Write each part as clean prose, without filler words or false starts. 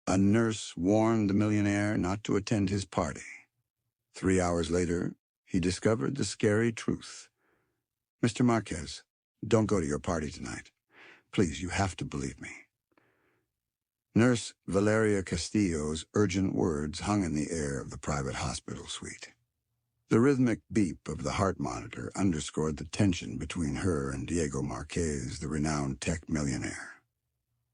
A nurse warned the millionaire not to attend his party. 3 hours later, he discovered the scary truth. "Mr. Marquez, don't go to your party tonight. Please, you have to believe me." Nurse Valeria Castillo's urgent words hung in the air of the private hospital suite. The rhythmic beep of the heart monitor underscored the tension between her and Diego Marquez, the renowned tech millionaire.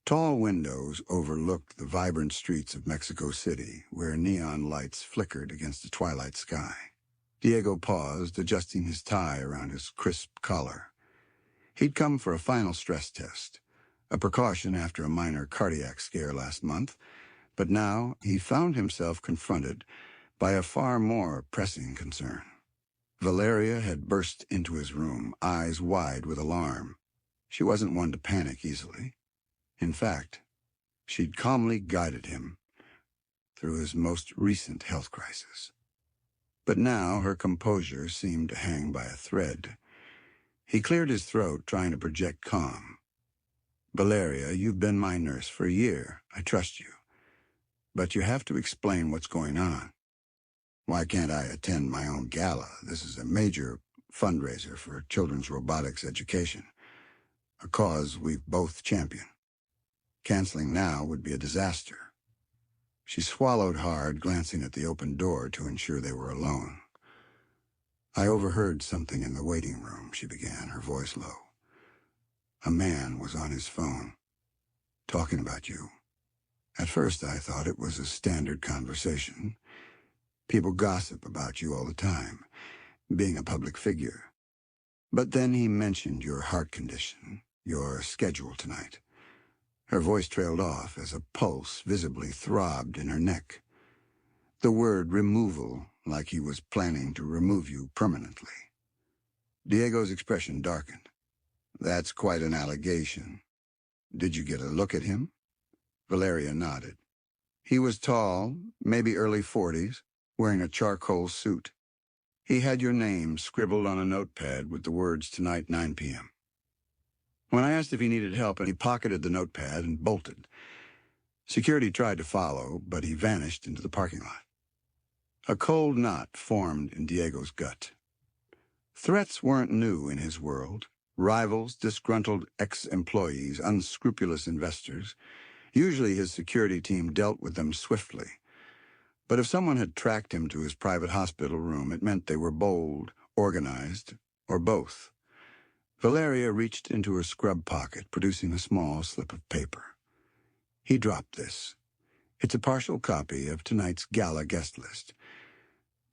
Tall windows overlooked the vibrant streets of Mexico City, where neon lights flickered against the twilight sky. Diego paused, adjusting his tie around his crisp collar. He'd come for a final stress test, a precaution after a minor cardiac scare last month, but now he found himself confronted by a far more pressing concern. Valeria had burst into his room, eyes wide with alarm. She wasn't one to panic easily. In fact, she'd calmly guided him through his most recent health crisis. But now her composure seemed to hang by a thread. He cleared his throat, trying to project calm. "Valeria, you've been my nurse for a year. I trust you. But you have to explain what's going on. Why can't I attend my own gala? This is a major fundraiser for children's robotics education, a cause we've both championed. Canceling now would be a disaster." She swallowed hard, glancing at the open door to ensure they were alone. "I overheard something in the waiting room," she began, her voice low. "A man was on his phone, talking about you. At first I thought it was a standard conversation. People gossip about you all the time, being a public figure. But then he mentioned your heart condition, your schedule tonight." Her voice trailed off as a pulse visibly throbbed in her neck. "The word removal, like he was planning to remove you permanently." Diego's expression darkened. "That's quite an allegation. Did you get a look at him?" Valeria nodded. "He was tall, maybe early 40s, wearing a charcoal suit. He had your name scribbled on a notepad with the words 'Tonight, 9 p.m. When I asked if he needed help, he pocketed the notepad and bolted. Security tried to follow, but he vanished into the parking lot. A cold knot formed in Diego's gut. Threats weren't new in his world. Rivals, disgruntled ex-employees, unscrupulous investors. Usually his security team dealt with them swiftly. But if someone had tracked him to his private hospital room, it meant they were bold, organized, or both. Valeria reached into her scrub pocket, producing a small slip of paper. He dropped this. "It's a partial copy of tonight's gala guest list.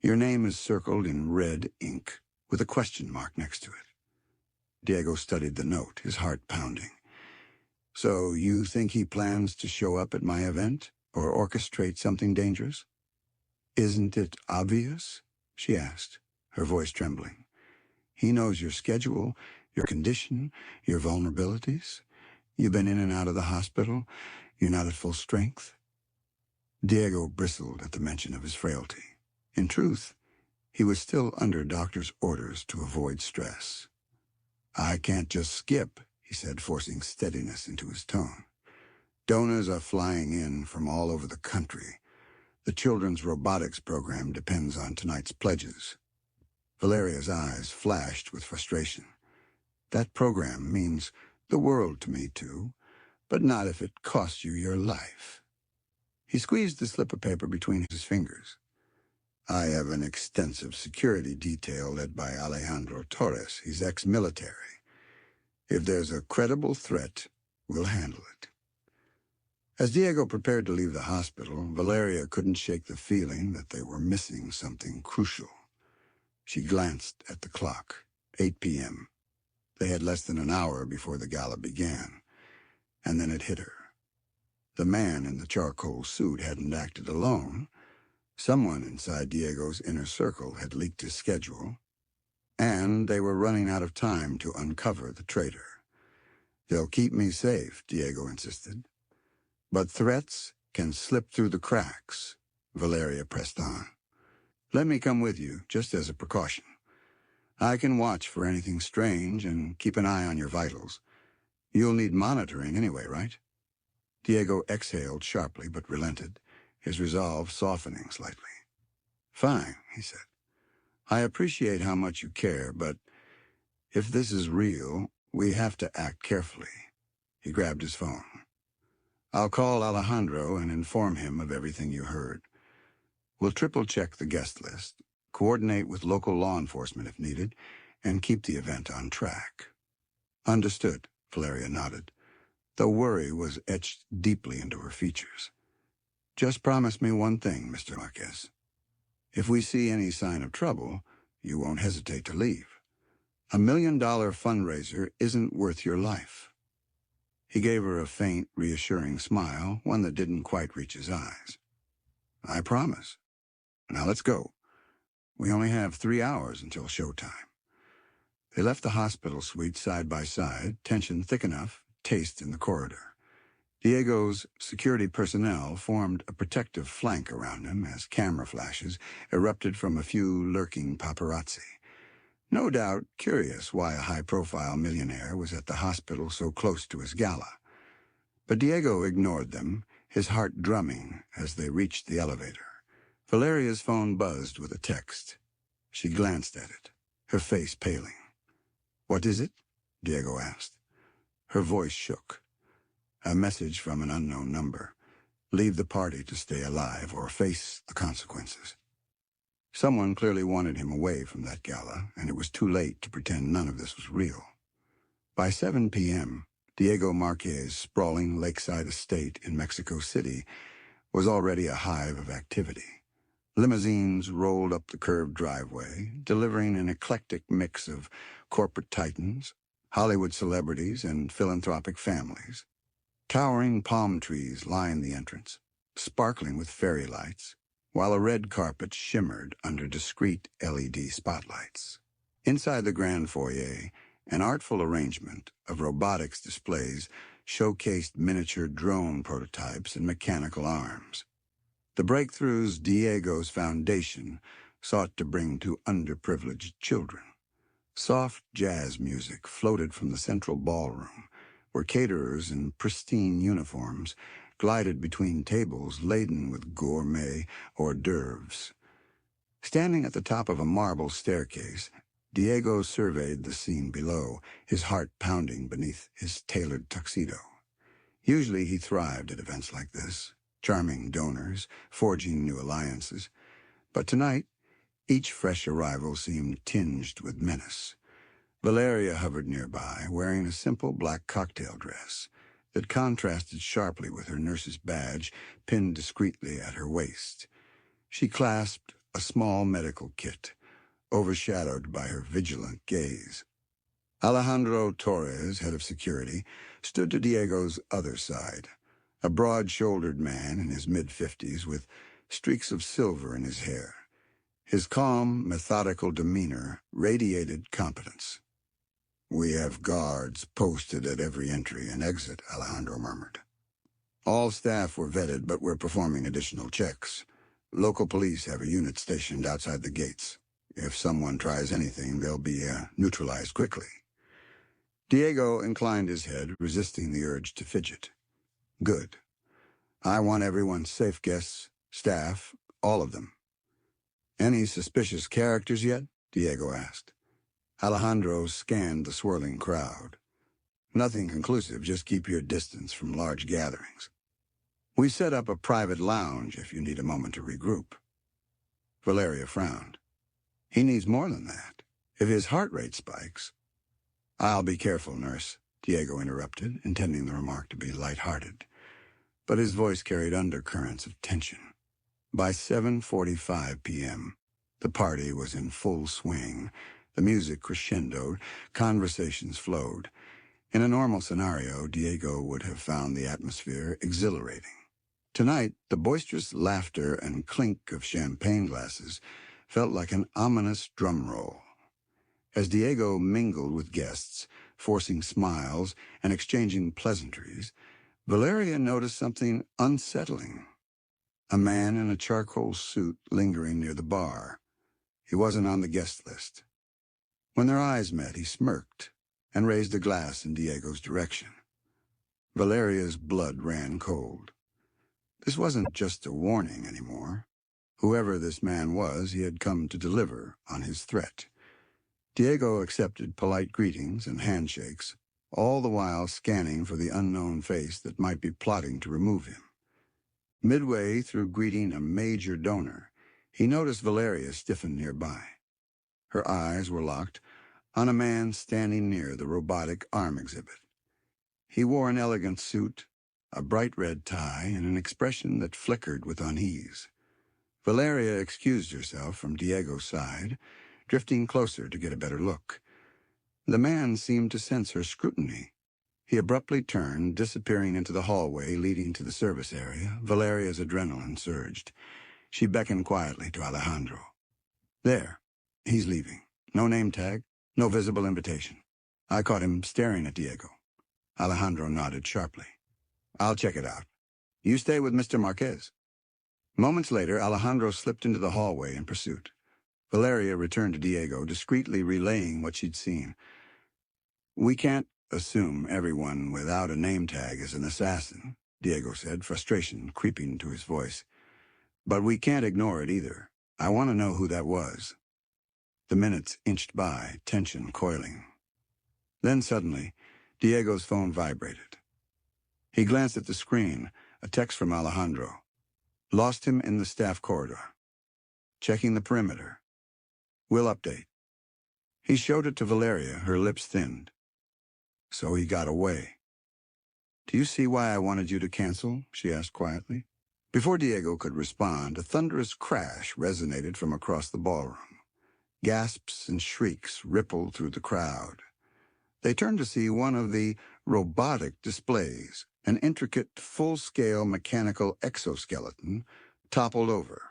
Your name is circled in red ink, with a question mark next to it." Diego studied the note, his heart pounding. "So you think he plans to show up at my event, or orchestrate something dangerous?" "Isn't it obvious?" she asked, her voice trembling. "He knows your schedule, your condition, your vulnerabilities. You've been in and out of the hospital. You're not at full strength." Diego bristled at the mention of his frailty. In truth, he was still under doctor's orders to avoid stress. "I can't just skip," he said, forcing steadiness into his tone. "Donors are flying in from all over the country. The children's robotics program depends on tonight's pledges." Valeria's eyes flashed with frustration. "That program means the world to me, too, but not if it costs you your life." He squeezed the slip of paper between his fingers. "I have an extensive security detail led by Alejandro Torres. He's ex-military. If there's a credible threat, we'll handle it." As Diego prepared to leave the hospital, Valeria couldn't shake the feeling that they were missing something crucial. She glanced at the clock. 8 p.m. They had less than an hour before the gala began. And then it hit her. The man in the charcoal suit hadn't acted alone. Someone inside Diego's inner circle had leaked his schedule, and they were running out of time to uncover the traitor. "They'll keep me safe," Diego insisted. "But threats can slip through the cracks," Valeria pressed on. "Let me come with you, just as a precaution. I can watch for anything strange and keep an eye on your vitals. You'll need monitoring anyway, right?" Diego exhaled sharply but relented, his resolve softening slightly. "Fine," he said. "I appreciate how much you care, but if this is real, we have to act carefully." He grabbed his phone. "I'll call Alejandro and inform him of everything you heard. We'll triple-check the guest list, coordinate with local law enforcement if needed, and keep the event on track." "Understood," Valeria nodded, though worry was etched deeply into her features. "Just promise me one thing, Mr. Marquez. If we see any sign of trouble, you won't hesitate to leave. $1 million fundraiser isn't worth your life." He gave her a faint, reassuring smile, one that didn't quite reach his eyes. "I promise. Now let's go. We only have 3 hours until showtime." They left the hospital suite side by side, tension thick enough, taste in the corridor. Diego's security personnel formed a protective flank around him as camera flashes erupted from a few lurking paparazzi. No doubt curious why a high-profile millionaire was at the hospital so close to his gala. But Diego ignored them, his heart drumming as they reached the elevator. Valeria's phone buzzed with a text. She glanced at it, her face paling. "What is it?" Diego asked. Her voice shook. A message from an unknown number. Leave the party to stay alive or face the consequences. Someone clearly wanted him away from that gala, and it was too late to pretend none of this was real. By 7 p.m., Diego Marquez's sprawling lakeside estate in Mexico City was already a hive of activity. Limousines rolled up the curved driveway, delivering an eclectic mix of corporate titans, Hollywood celebrities, and philanthropic families. Towering palm trees lined the entrance, sparkling with fairy lights, while a red carpet shimmered under discreet LED spotlights. Inside the grand foyer, an artful arrangement of robotics displays showcased miniature drone prototypes and mechanical arms. The breakthroughs Diego's foundation sought to bring to underprivileged children. Soft jazz music floated from the central ballroom, where caterers in pristine uniforms glided between tables laden with gourmet hors d'oeuvres. Standing at the top of a marble staircase, Diego surveyed the scene below, his heart pounding beneath his tailored tuxedo. Usually he thrived at events like this, charming donors, forging new alliances. But tonight, each fresh arrival seemed tinged with menace. Valeria hovered nearby, wearing a simple black cocktail dress that contrasted sharply with her nurse's badge pinned discreetly at her waist. She clasped a small medical kit, overshadowed by her vigilant gaze. Alejandro Torres, head of security, stood to Diego's other side, a broad-shouldered man in his mid-50s with streaks of silver in his hair. His calm, methodical demeanor radiated competence. "We have guards posted at every entry and exit," Alejandro murmured. "All staff were vetted, but we're performing additional checks. Local police have a unit stationed outside the gates. If someone tries anything, they'll be neutralized quickly." Diego inclined his head, resisting the urge to fidget. "Good. I want everyone safe guests, staff, all of them." "Any suspicious characters yet?" Diego asked. Alejandro scanned the swirling crowd. "Nothing conclusive, just keep your distance from large gatherings. We set up a private lounge if you need a moment to regroup." Valeria frowned. "He needs more than that. If his heart rate spikes—" "I'll be careful, nurse," Diego interrupted, intending the remark to be light-hearted. But his voice carried undercurrents of tension. By 7:45 p.m., the party was in full swing. The music crescendoed, conversations flowed. In a normal scenario, Diego would have found the atmosphere exhilarating. Tonight, the boisterous laughter and clink of champagne glasses felt like an ominous drum roll. As Diego mingled with guests, forcing smiles and exchanging pleasantries, Valeria noticed something unsettling. A man in a charcoal suit lingering near the bar. He wasn't on the guest list. When their eyes met, he smirked and raised a glass in Diego's direction. Valeria's blood ran cold. This wasn't just a warning anymore. Whoever this man was, he had come to deliver on his threat. Diego accepted polite greetings and handshakes, all the while scanning for the unknown face that might be plotting to remove him. Midway through greeting a major donor, he noticed Valeria stiffen nearby. Her eyes were locked on a man standing near the robotic arm exhibit. He wore an elegant suit, a bright red tie, and an expression that flickered with unease. Valeria excused herself from Diego's side, drifting closer to get a better look. The man seemed to sense her scrutiny. He abruptly turned, disappearing into the hallway leading to the service area. Valeria's adrenaline surged. She beckoned quietly to Alejandro. There. He's leaving. No name tag, no visible invitation. I caught him staring at Diego. Alejandro nodded sharply. I'll check it out. You stay with Mr. Marquez. Moments later, Alejandro slipped into the hallway in pursuit. Valeria returned to Diego, discreetly relaying what she'd seen. We can't assume everyone without a name tag is an assassin, Diego said, frustration creeping to his voice. But we can't ignore it either. I want to know who that was. The minutes inched by, tension coiling. Then suddenly, Diego's phone vibrated. He glanced at the screen, a text from Alejandro. Lost him in the staff corridor. Checking the perimeter. Will update. He showed it to Valeria, her lips thinned. So he got away. Do you see why I wanted you to cancel? She asked quietly. Before Diego could respond, a thunderous crash resonated from across the ballroom. Gasps and shrieks rippled through the crowd. They turned to see one of the robotic displays, an intricate, full-scale mechanical exoskeleton, toppled over.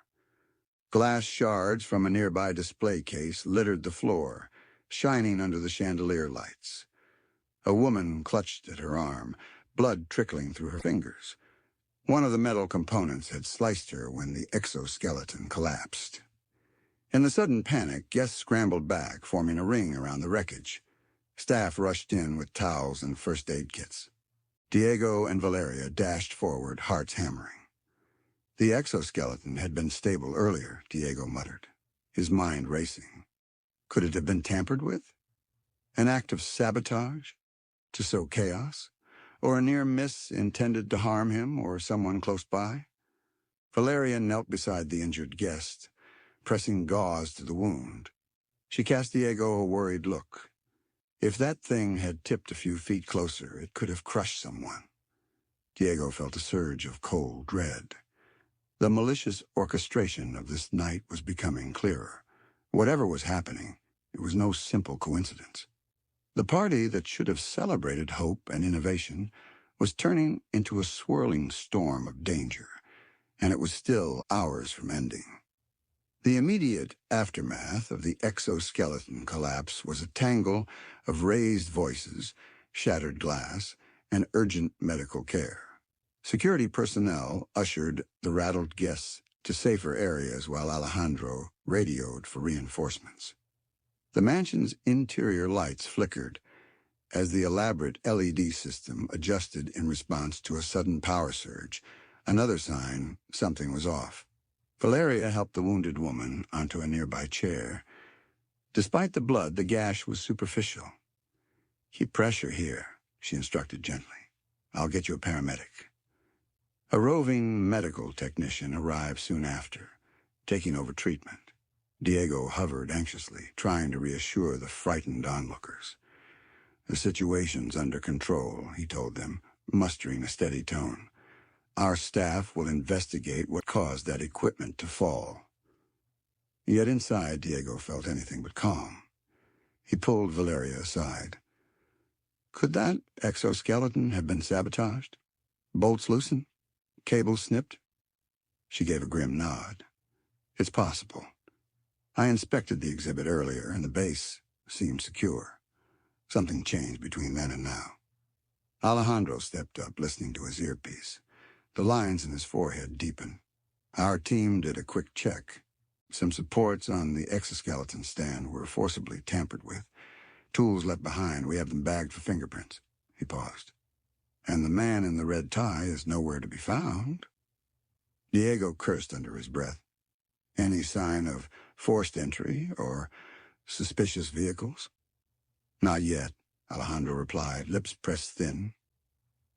Glass shards from a nearby display case littered the floor, shining under the chandelier lights. A woman clutched at her arm, blood trickling through her fingers. One of the metal components had sliced her when the exoskeleton collapsed. In the sudden panic, guests scrambled back, forming a ring around the wreckage. Staff rushed in with towels and first aid kits. Diego and Valeria dashed forward, hearts hammering. The exoskeleton had been stable earlier, Diego muttered, his mind racing. Could it have been tampered with? An act of sabotage? To sow chaos? Or a near miss intended to harm him or someone close by? Valeria knelt beside the injured guest, pressing gauze to the wound. She cast Diego a worried look. If that thing had tipped a few feet closer, it could have crushed someone. Diego felt a surge of cold dread. The malicious orchestration of this night was becoming clearer. Whatever was happening, it was no simple coincidence. The party that should have celebrated hope and innovation was turning into a swirling storm of danger, and it was still hours from ending. The immediate aftermath of the exoskeleton collapse was a tangle of raised voices, shattered glass, and urgent medical care. Security personnel ushered the rattled guests to safer areas while Alejandro radioed for reinforcements. The mansion's interior lights flickered as the elaborate LED system adjusted in response to a sudden power surge, another sign something was off. Valeria helped the wounded woman onto a nearby chair. Despite the blood, the gash was superficial. Keep pressure here, she instructed gently. I'll get you a paramedic. A roving medical technician arrived soon after, taking over treatment. Diego hovered anxiously, trying to reassure the frightened onlookers. The situation's under control, he told them, mustering a steady tone. Our staff will investigate what caused that equipment to fall. Yet inside, Diego felt anything but calm. He pulled Valeria aside. Could that exoskeleton have been sabotaged? Bolts loosened? Cables snipped? She gave a grim nod. It's possible. I inspected the exhibit earlier, and the base seemed secure. Something changed between then and now. Alejandro stepped up, listening to his earpiece. The lines in his forehead deepened. Our team did a quick check. Some supports on the exoskeleton stand were forcibly tampered with. Tools left behind. We have them bagged for fingerprints. He paused. and the man in the red tie is nowhere to be found. Diego cursed under his breath. Any sign of forced entry or suspicious vehicles? Not yet, Alejandro replied, lips pressed thin.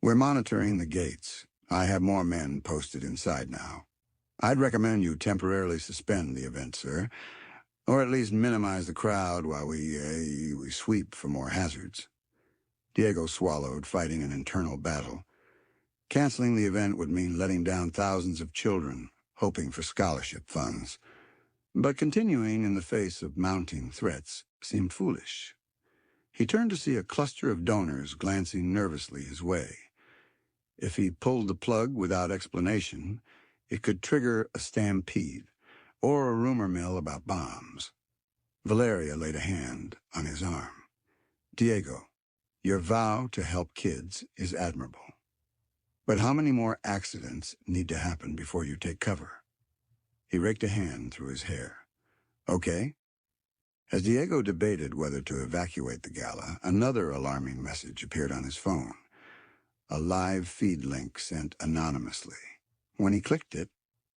We're monitoring the gates. I have more men posted inside now. I'd recommend you temporarily suspend the event, sir, or at least minimize the crowd while we sweep for more hazards. Diego swallowed, fighting an internal battle. Canceling the event would mean letting down thousands of children, hoping for scholarship funds. But continuing in the face of mounting threats seemed foolish. He turned to see a cluster of donors glancing nervously his way. If he pulled the plug without explanation, it could trigger a stampede or a rumor mill about bombs. Valeria laid a hand on his arm. Diego, your vow to help kids is admirable. But how many more accidents need to happen before you take cover? He raked a hand through his hair. Okay. As Diego debated whether to evacuate the gala, another alarming message appeared on his phone. A live feed link sent anonymously. When he clicked it,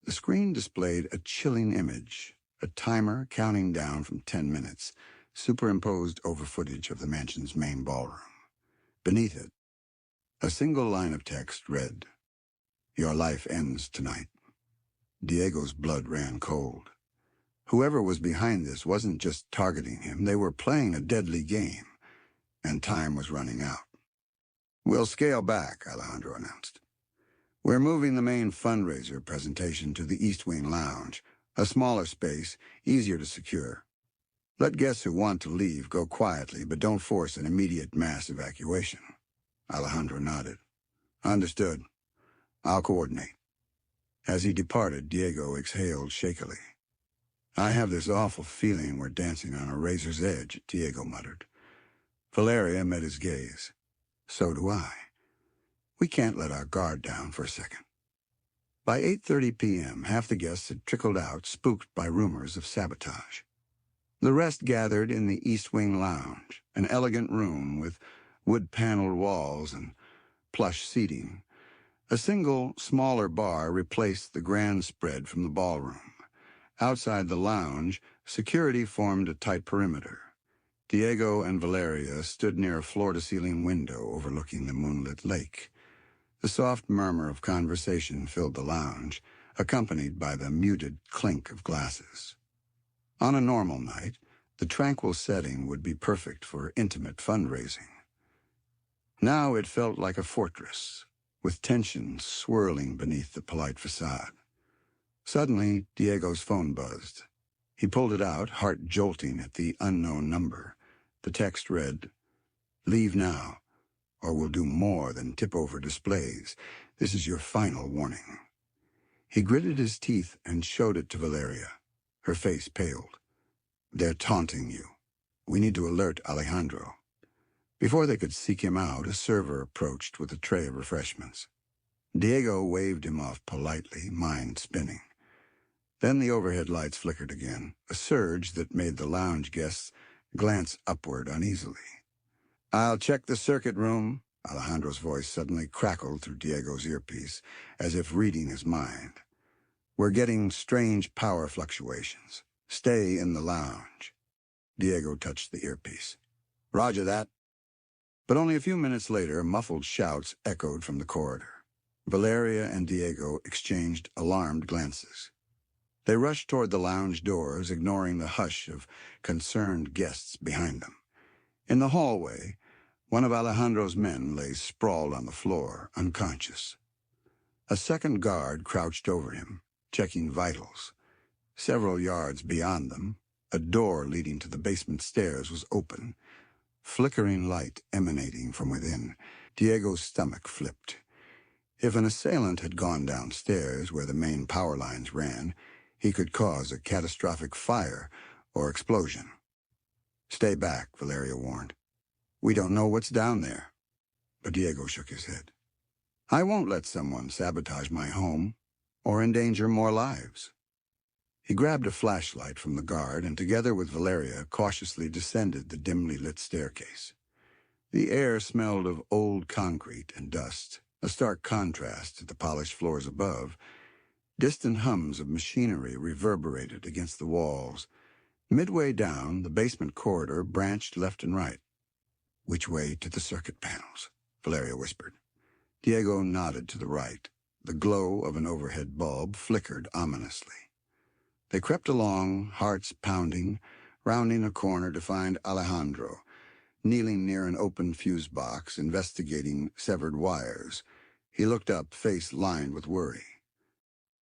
the screen displayed a chilling image, a timer counting down from 10 minutes, superimposed over footage of the mansion's main ballroom. Beneath it, a single line of text read, "Your life ends tonight." Diego's blood ran cold. Whoever was behind this wasn't just targeting him, they were playing a deadly game, and time was running out. We'll scale back, Alejandro announced. We're moving the main fundraiser presentation to the East Wing Lounge, a smaller space, easier to secure. Let guests who want to leave go quietly, but don't force an immediate mass evacuation. Alejandro nodded. Understood. I'll coordinate. As he departed, Diego exhaled shakily. I have this awful feeling we're dancing on a razor's edge, Diego muttered. Valeria met his gaze. So do I. We can't let our guard down for a second. By 8:30 p.m., half the guests had trickled out, spooked by rumors of sabotage. The rest gathered in the East Wing Lounge, an elegant room with wood-paneled walls and plush seating. A single, smaller bar replaced the grand spread from the ballroom. Outside the lounge, security formed a tight perimeter. Diego and Valeria stood near a floor-to-ceiling window overlooking the moonlit lake. The soft murmur of conversation filled the lounge, accompanied by the muted clink of glasses. On a normal night, the tranquil setting would be perfect for intimate fundraising. Now it felt like a fortress, with tension swirling beneath the polite facade. Suddenly, Diego's phone buzzed. He pulled it out, heart jolting at the unknown number. The text read, "Leave now, or we'll do more than tip over displays. This is your final warning." He gritted his teeth and showed it to Valeria. Her face paled. "They're taunting you. We need to alert Alejandro." Before they could seek him out, a server approached with a tray of refreshments. Diego waved him off politely, mind spinning. Then the overhead lights flickered again, a surge that made the lounge guests glance upward uneasily. "I'll check the circuit room." Alejandro's voice suddenly crackled through Diego's earpiece, as if reading his mind. "We're getting strange power fluctuations. Stay in the lounge." Diego touched the earpiece. "Roger that." But only a few minutes later, muffled shouts echoed from the corridor. Valeria and Diego exchanged alarmed glances. They rushed toward the lounge doors, ignoring the hush of concerned guests behind them. In the hallway, one of Alejandro's men lay sprawled on the floor, unconscious. A second guard crouched over him, checking vitals. Several yards beyond them, a door leading to the basement stairs was open, flickering light emanating from within. Diego's stomach flipped. If an assailant had gone downstairs where the main power lines ran, he could cause a catastrophic fire or explosion. "Stay back," Valeria warned. "We don't know what's down there." But Diego shook his head. "I won't let someone sabotage my home or endanger more lives." He grabbed a flashlight from the guard and, together with Valeria, cautiously descended the dimly lit staircase. The air smelled of old concrete and dust, a stark contrast to the polished floors above. Distant hums of machinery reverberated against the walls. Midway down, the basement corridor branched left and right. "Which way to the circuit panels?" Valeria whispered. Diego nodded to the right. The glow of an overhead bulb flickered ominously. They crept along, hearts pounding, rounding a corner to find Alejandro, kneeling near an open fuse box, investigating severed wires. He looked up, face lined with worry.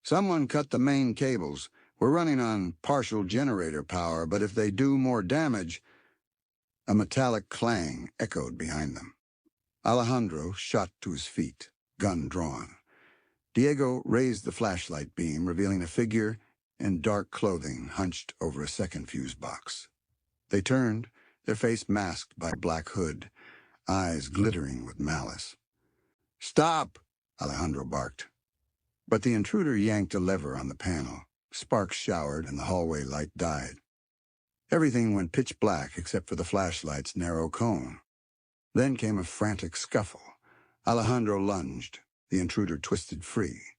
"Someone cut the main cables. We're running on partial generator power, but if they do more damage..." A metallic clang echoed behind them. Alejandro shot to his feet, gun drawn. Diego raised the flashlight beam, revealing a figure in dark clothing hunched over a second fuse box. They turned, their face masked by a black hood, eyes glittering with malice. "Stop!" Alejandro barked. But the intruder yanked a lever on the panel. Sparks showered and the hallway light died. Everything went pitch black except for the flashlight's narrow cone. Then came a frantic scuffle. Alejandro lunged. The intruder twisted free.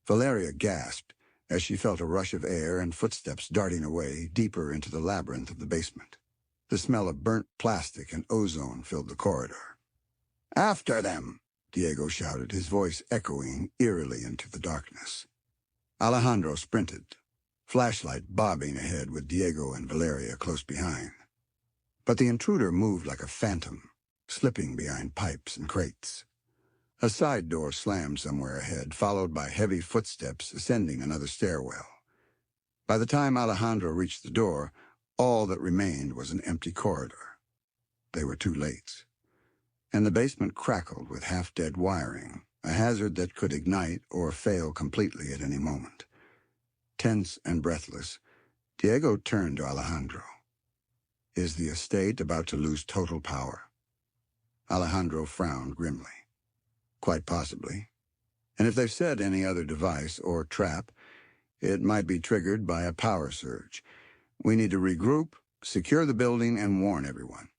Valeria gasped as she felt a rush of air and footsteps darting away deeper into the labyrinth of the basement. The smell of burnt plastic and ozone filled the corridor. "After them!" Diego shouted, his voice echoing eerily into the darkness. Alejandro sprinted, flashlight bobbing ahead with Diego and Valeria close behind. But the intruder moved like a phantom, slipping behind pipes and crates. A side door slammed somewhere ahead, followed by heavy footsteps ascending another stairwell. By the time Alejandro reached the door, all that remained was an empty corridor. They were too late. And the basement crackled with half-dead wiring, a hazard that could ignite or fail completely at any moment. Tense and breathless, Diego turned to Alejandro. "Is the estate about to lose total power?" Alejandro frowned grimly. "Quite possibly. And if they've set any other device or trap, it might be triggered by a power surge. We need to regroup, secure the building, and warn everyone."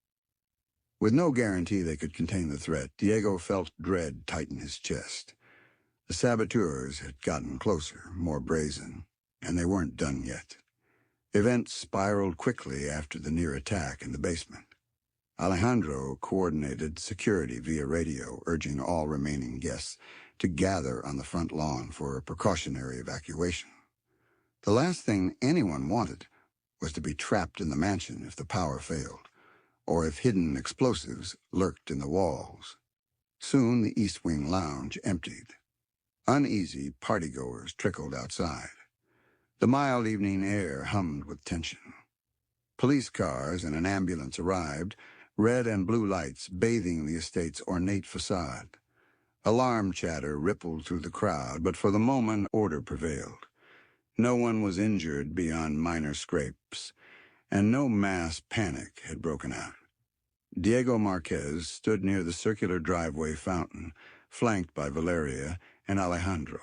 With no guarantee they could contain the threat, Diego felt dread tighten his chest. The saboteurs had gotten closer, more brazen, and they weren't done yet. Events spiraled quickly after the near attack in the basement. Alejandro coordinated security via radio, urging all remaining guests to gather on the front lawn for a precautionary evacuation. The last thing anyone wanted was to be trapped in the mansion if the power failed, or if hidden explosives lurked in the walls. Soon the East Wing lounge emptied. Uneasy partygoers trickled outside. The mild evening air hummed with tension. Police cars and an ambulance arrived, red and blue lights bathing the estate's ornate facade. Alarm chatter rippled through the crowd, but for the moment order prevailed. No one was injured beyond minor scrapes, and no mass panic had broken out. Diego Marquez stood near the circular driveway fountain, flanked by Valeria and Alejandro.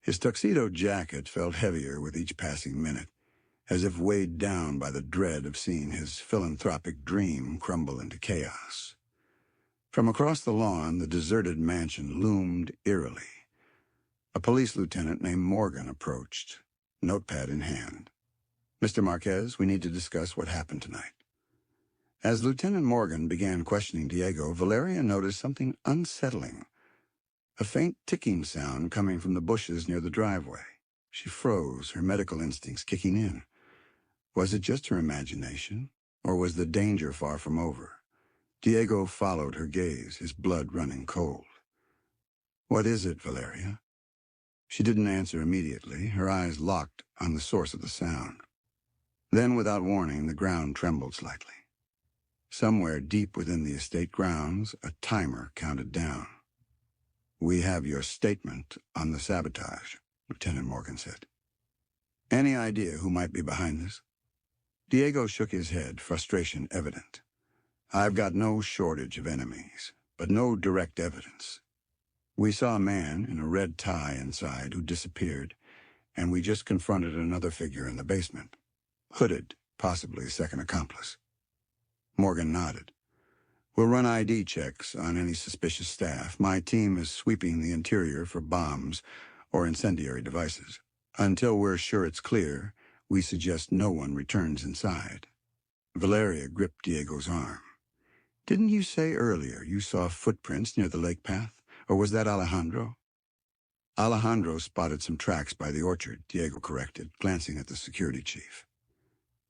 His tuxedo jacket felt heavier with each passing minute, as if weighed down by the dread of seeing his philanthropic dream crumble into chaos. From across the lawn, the deserted mansion loomed eerily. A police lieutenant named Morgan approached, notepad in hand. "Mr. Marquez, we need to discuss what happened tonight." As Lieutenant Morgan began questioning Diego, Valeria noticed something unsettling. A faint ticking sound coming from the bushes near the driveway. She froze, her medical instincts kicking in. Was it just her imagination, or was the danger far from over? Diego followed her gaze, his blood running cold. "What is it, Valeria?" She didn't answer immediately, her eyes locked on the source of the sound. Then, without warning, the ground trembled slightly. Somewhere deep within the estate grounds, a timer counted down. "We have your statement on the sabotage," Lieutenant Morgan said. "Any idea who might be behind this?" Diego shook his head, frustration evident. "I've got no shortage of enemies, but no direct evidence. We saw a man in a red tie inside who disappeared, and we just confronted another figure in the basement. Hooded, possibly a second accomplice." Morgan nodded. We'll run ID checks on any suspicious staff. My team is sweeping the interior for bombs or incendiary devices. Until we're sure it's clear, we suggest no one returns inside. Valeria gripped Diego's arm. Didn't you say earlier you saw footprints near the lake path? Or was that Alejandro? Alejandro spotted some tracks by the orchard, Diego corrected, glancing at the security chief.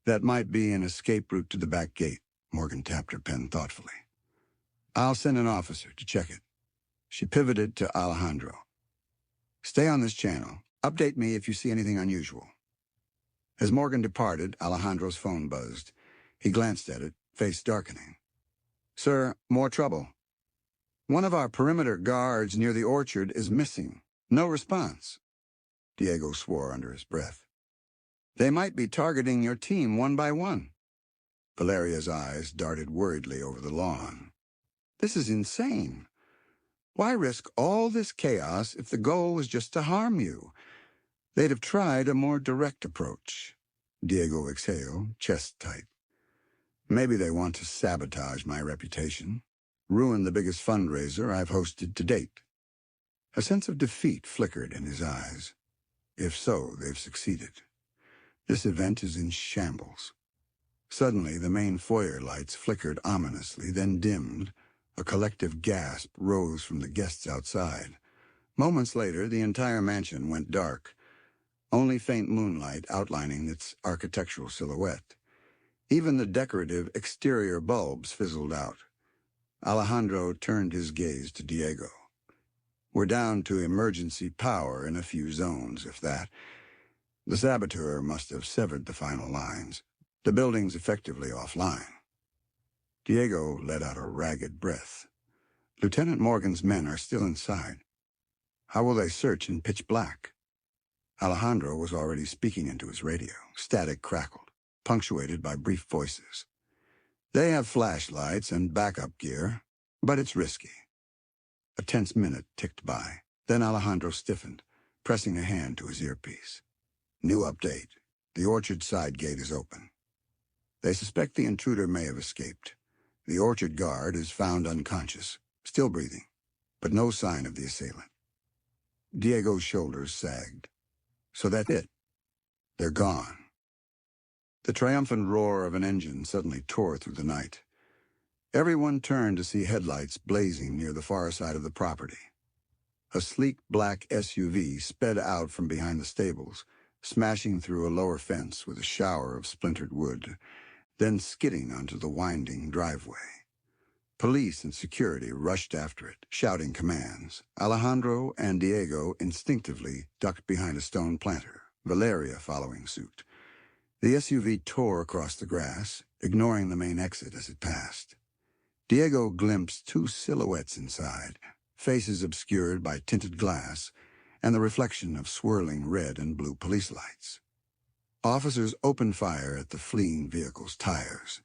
That might be an escape route to the back gate, Morgan tapped her pen thoughtfully. I'll send an officer to check it. She pivoted to Alejandro. Stay on this channel. Update me if you see anything unusual. As Morgan departed, Alejandro's phone buzzed. He glanced at it, face darkening. Sir, more trouble. One of our perimeter guards near the orchard is missing. No response. Diego swore under his breath. They might be targeting your team one by one. Valeria's eyes darted worriedly over the lawn. This is insane. Why risk all this chaos if the goal was just to harm you? They'd have tried a more direct approach. Diego exhaled, chest tight. Maybe they want to sabotage my reputation, ruin the biggest fundraiser I've hosted to date. A sense of defeat flickered in his eyes. If so, they've succeeded. This event is in shambles. Suddenly, the main foyer lights flickered ominously, then dimmed. A collective gasp rose from the guests outside. Moments later, the entire mansion went dark, only faint moonlight outlining its architectural silhouette. Even the decorative exterior bulbs fizzled out. Alejandro turned his gaze to Diego. We're down to emergency power in a few zones, if that. The saboteur must have severed the final lines. The building's effectively offline. Diego let out a ragged breath. Lieutenant Morgan's men are still inside. How will they search in pitch black? Alejandro was already speaking into his radio. Static crackled, punctuated by brief voices. They have flashlights and backup gear, but it's risky. A tense minute ticked by. Then Alejandro stiffened, pressing a hand to his earpiece. New update. The orchard side gate is open. They suspect the intruder may have escaped. The orchard guard is found unconscious, still breathing, but no sign of the assailant. Diego's shoulders sagged. So that's it. They're gone. The triumphant roar of an engine suddenly tore through the night. Everyone turned to see headlights blazing near the far side of the property. A sleek black SUV sped out from behind the stables, smashing through a lower fence with a shower of splintered wood, then skidding onto the winding driveway. Police and security rushed after it, shouting commands. Alejandro and Diego instinctively ducked behind a stone planter, Valeria following suit. The SUV tore across the grass, ignoring the main exit as it passed. Diego glimpsed two silhouettes inside, faces obscured by tinted glass and the reflection of swirling red and blue police lights. Officers opened fire at the fleeing vehicle's tires.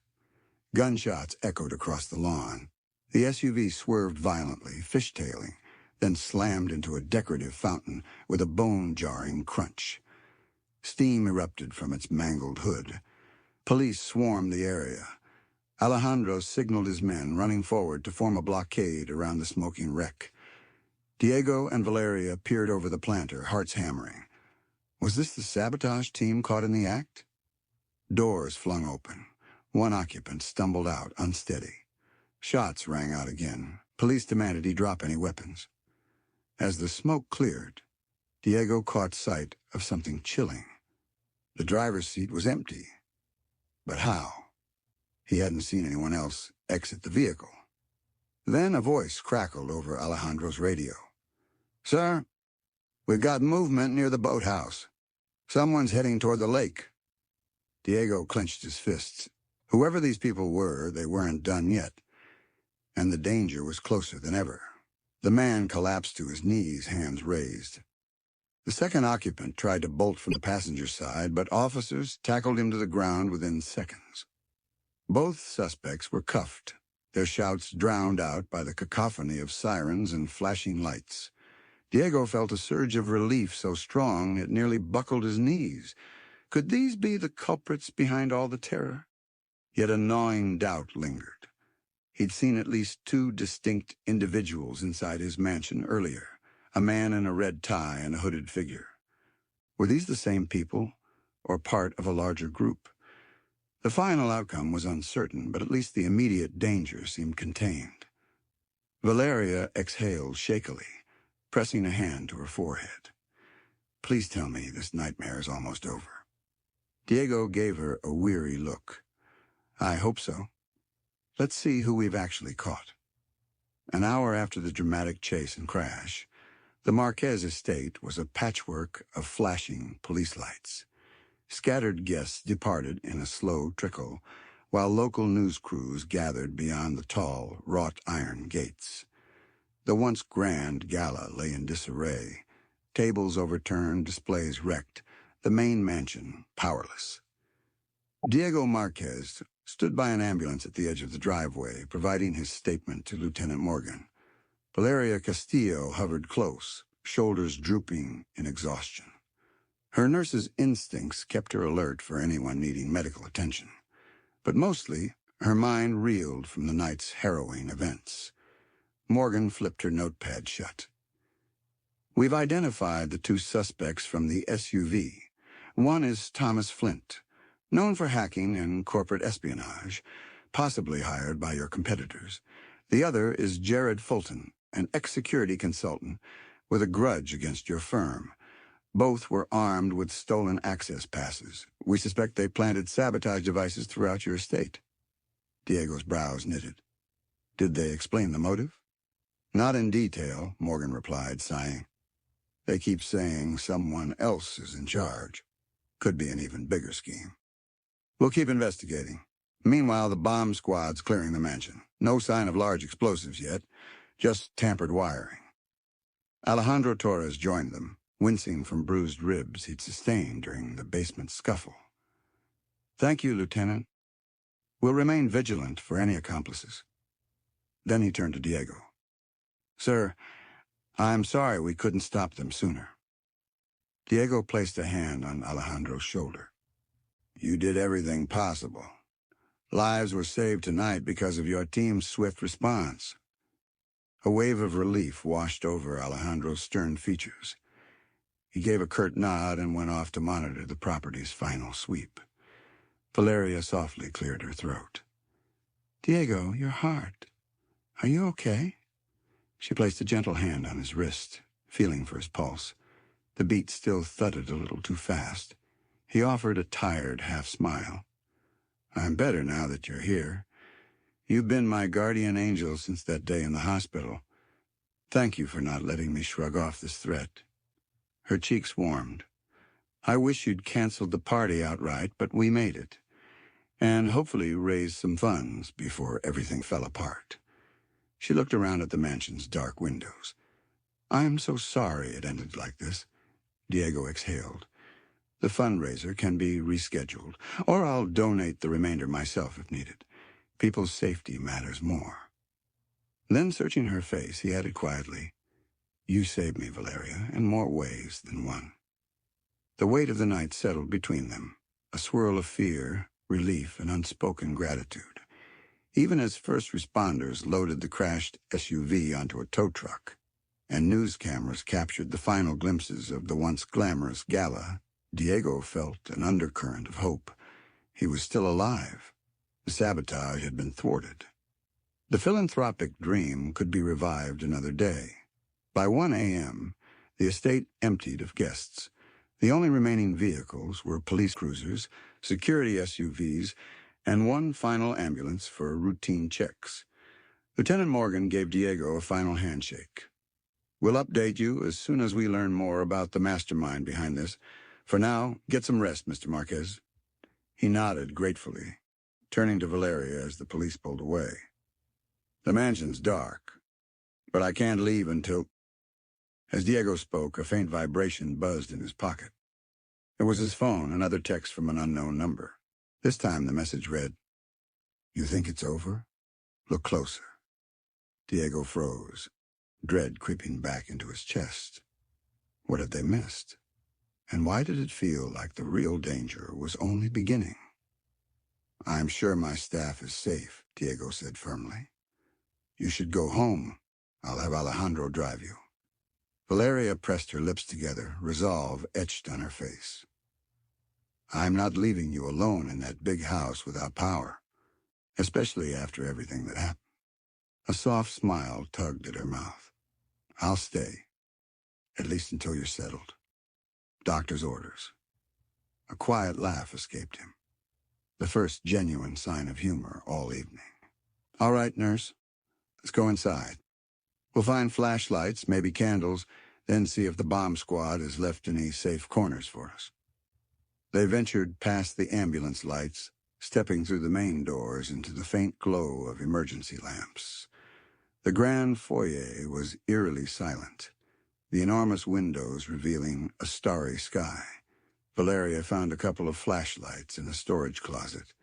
Gunshots echoed across the lawn. The SUV swerved violently, fishtailing, then slammed into a decorative fountain with a bone-jarring crunch. Steam erupted from its mangled hood. Police swarmed the area. Alejandro signaled his men, running forward to form a blockade around the smoking wreck. Diego and Valeria peered over the planter, hearts hammering. Was this the sabotage team caught in the act? Doors flung open. One occupant stumbled out, unsteady. Shots rang out again. Police demanded he drop any weapons. As the smoke cleared, Diego caught sight of something chilling. The driver's seat was empty. But how? He hadn't seen anyone else exit the vehicle. Then a voice crackled over Alejandro's radio. Sir, we've got movement near the boathouse. Someone's heading toward the lake. Diego clenched his fists. Whoever these people were, they weren't done yet. And the danger was closer than ever. The man collapsed to his knees, hands raised. The second occupant tried to bolt from the passenger side, but officers tackled him to the ground within seconds. Both suspects were cuffed, their shouts drowned out by the cacophony of sirens and flashing lights. Diego felt a surge of relief so strong it nearly buckled his knees. Could these be the culprits behind all the terror? Yet a gnawing doubt lingered. He'd seen at least two distinct individuals inside his mansion earlier, a man in a red tie and a hooded figure. Were these the same people, or part of a larger group? The final outcome was uncertain, but at least the immediate danger seemed contained. Valeria exhaled shakily, pressing a hand to her forehead. Please tell me this nightmare is almost over. Diego gave her a weary look. I hope so. Let's see who we've actually caught. An hour after the dramatic chase and crash, the Marquez estate was a patchwork of flashing police lights. Scattered guests departed in a slow trickle, while local news crews gathered beyond the tall, wrought iron gates. The once grand gala lay in disarray, tables overturned, displays wrecked, the main mansion powerless. Diego Marquez stood by an ambulance at the edge of the driveway, providing his statement to Lieutenant Morgan. Valeria Castillo hovered close, shoulders drooping in exhaustion. Her nurse's instincts kept her alert for anyone needing medical attention, but mostly her mind reeled from the night's harrowing events. Morgan flipped her notepad shut. We've identified the two suspects from the SUV. One is Thomas Flint, known for hacking and corporate espionage, possibly hired by your competitors. The other is Jared Fulton, an ex-security consultant with a grudge against your firm. Both were armed with stolen access passes. We suspect they planted sabotage devices throughout your estate. Diego's brows knitted. Did they explain the motive? Not in detail, Morgan replied, sighing. They keep saying someone else is in charge. Could be an even bigger scheme. We'll keep investigating. Meanwhile, the bomb squad's clearing the mansion. No sign of large explosives yet, just tampered wiring. Alejandro Torres joined them, wincing from bruised ribs he'd sustained during the basement scuffle. Thank you, Lieutenant. We'll remain vigilant for any accomplices. Then he turned to Diego. Sir, I'm sorry we couldn't stop them sooner. Diego placed a hand on Alejandro's shoulder. You did everything possible. Lives were saved tonight because of your team's swift response. A wave of relief washed over Alejandro's stern features. He gave a curt nod and went off to monitor the property's final sweep. Valeria softly cleared her throat. Diego, your heart. Are you okay? She placed a gentle hand on his wrist, feeling for his pulse. The beat still thudded a little too fast. He offered a tired half-smile. I'm better now that you're here. You've been my guardian angel since that day in the hospital. Thank you for not letting me shrug off this threat. Her cheeks warmed. I wish you'd canceled the party outright, but we made it. And hopefully raised some funds before everything fell apart. She looked around at the mansion's dark windows. I'm so sorry it ended like this. Diego exhaled. The fundraiser can be rescheduled, or I'll donate the remainder myself if needed. People's safety matters more. Then, searching her face, he added quietly, You saved me, Valeria, in more ways than one. The weight of the night settled between them, a swirl of fear, relief, and unspoken gratitude. Even as first responders loaded the crashed SUV onto a tow truck, and news cameras captured the final glimpses of the once glamorous gala, Diego felt an undercurrent of hope. He was still alive. The sabotage had been thwarted. The philanthropic dream could be revived another day. By 1 a.m., the estate emptied of guests. The only remaining vehicles were police cruisers, security SUVs, and one final ambulance for routine checks. Lieutenant Morgan gave Diego a final handshake. We'll update you as soon as we learn more about the mastermind behind this. For now, get some rest, Mr. Marquez. He nodded gratefully, turning to Valeria as the police pulled away. The mansion's dark, but I can't leave until... As Diego spoke, a faint vibration buzzed in his pocket. It was his phone, another text from an unknown number. This time the message read, You think it's over? Look closer. Diego froze, dread creeping back into his chest. What had they missed? And why did it feel like the real danger was only beginning? I'm sure my staff is safe, Diego said firmly. You should go home. I'll have Alejandro drive you. Valeria pressed her lips together, resolve etched on her face. I'm not leaving you alone in that big house without power, especially after everything that happened. A soft smile tugged at her mouth. I'll stay, at least until you're settled. Doctor's orders. A quiet laugh escaped him, the first genuine sign of humor all evening. All right, nurse. Let's go inside. We'll find flashlights, maybe candles, then see if the bomb squad has left any safe corners for us. They ventured past the ambulance lights, stepping through the main doors into the faint glow of emergency lamps. The grand foyer was eerily silent, the enormous windows revealing a starry sky. Valeria found a couple of flashlights in a storage closet,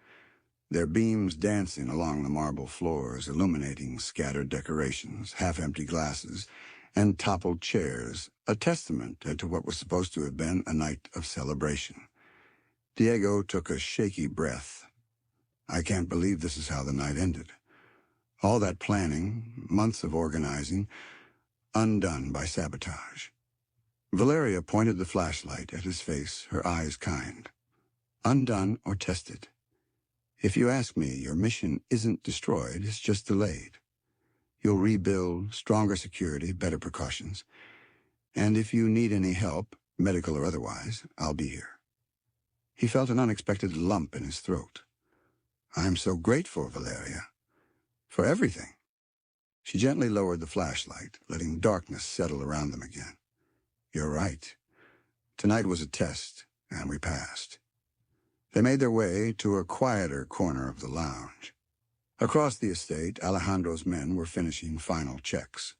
their beams dancing along the marble floors, illuminating scattered decorations, half-empty glasses, and toppled chairs, a testament to what was supposed to have been a night of celebration. Diego took a shaky breath. I can't believe this is how the night ended. All that planning, months of organizing, undone by sabotage. Valeria pointed the flashlight at his face, her eyes kind. Undone or tested. If you ask me, your mission isn't destroyed, it's just delayed. You'll rebuild, stronger security, better precautions. And if you need any help, medical or otherwise, I'll be here. He felt an unexpected lump in his throat. I'm so grateful, Valeria. For everything. She gently lowered the flashlight, letting darkness settle around them again. You're right. Tonight was a test, and we passed. They made their way to a quieter corner of the lounge. Across the estate, Alejandro's men were finishing final checks.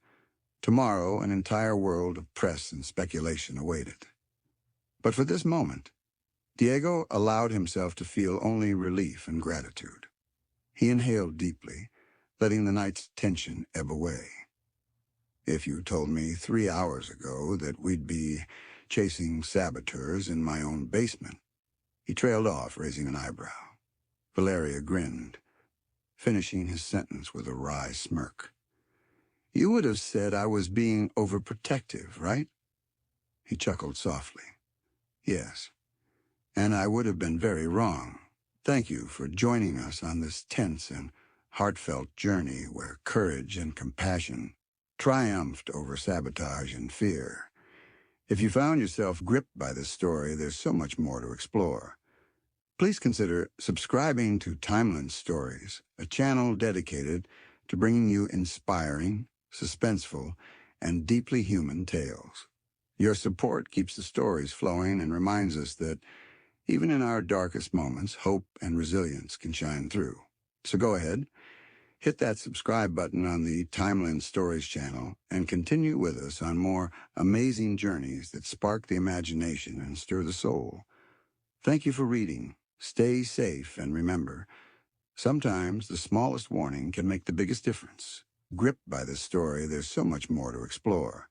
Tomorrow, an entire world of press and speculation awaited. But for this moment, Diego allowed himself to feel only relief and gratitude. He inhaled deeply, letting the night's tension ebb away. If you told me 3 hours ago that we'd be chasing saboteurs in my own basement. He trailed off, raising an eyebrow. Valeria grinned, finishing his sentence with a wry smirk. You would have said I was being overprotective, right? He chuckled softly. Yes, and I would have been very wrong. Thank you for joining us on this tense and heartfelt journey where courage and compassion triumphed over sabotage and fear. If you found yourself gripped by this story, there's so much more to explore. Please consider subscribing to Timeline Stories, a channel dedicated to bringing you inspiring, suspenseful, and deeply human tales. Your support keeps the stories flowing and reminds us that even in our darkest moments, hope and resilience can shine through. So go ahead, hit that subscribe button on the Timeline Stories channel and continue with us on more amazing journeys that spark the imagination and stir the soul. Thank you for reading. Stay safe and remember, sometimes the smallest warning can make the biggest difference. Gripped by this story, there's so much more to explore.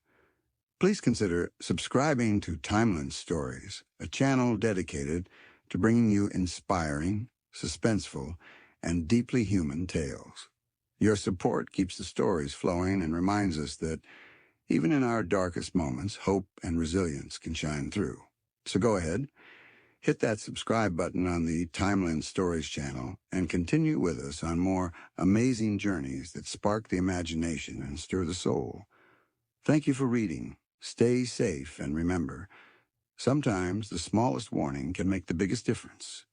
Please consider subscribing to Timeline Stories, a channel dedicated to bringing you inspiring, suspenseful, and deeply human tales. Your support keeps the stories flowing and reminds us that even in our darkest moments, hope and resilience can shine through. So go ahead, hit that subscribe button on the Timeline Stories channel and continue with us on more amazing journeys that spark the imagination and stir the soul. Thank you for reading. Stay safe and remember, sometimes the smallest warning can make the biggest difference.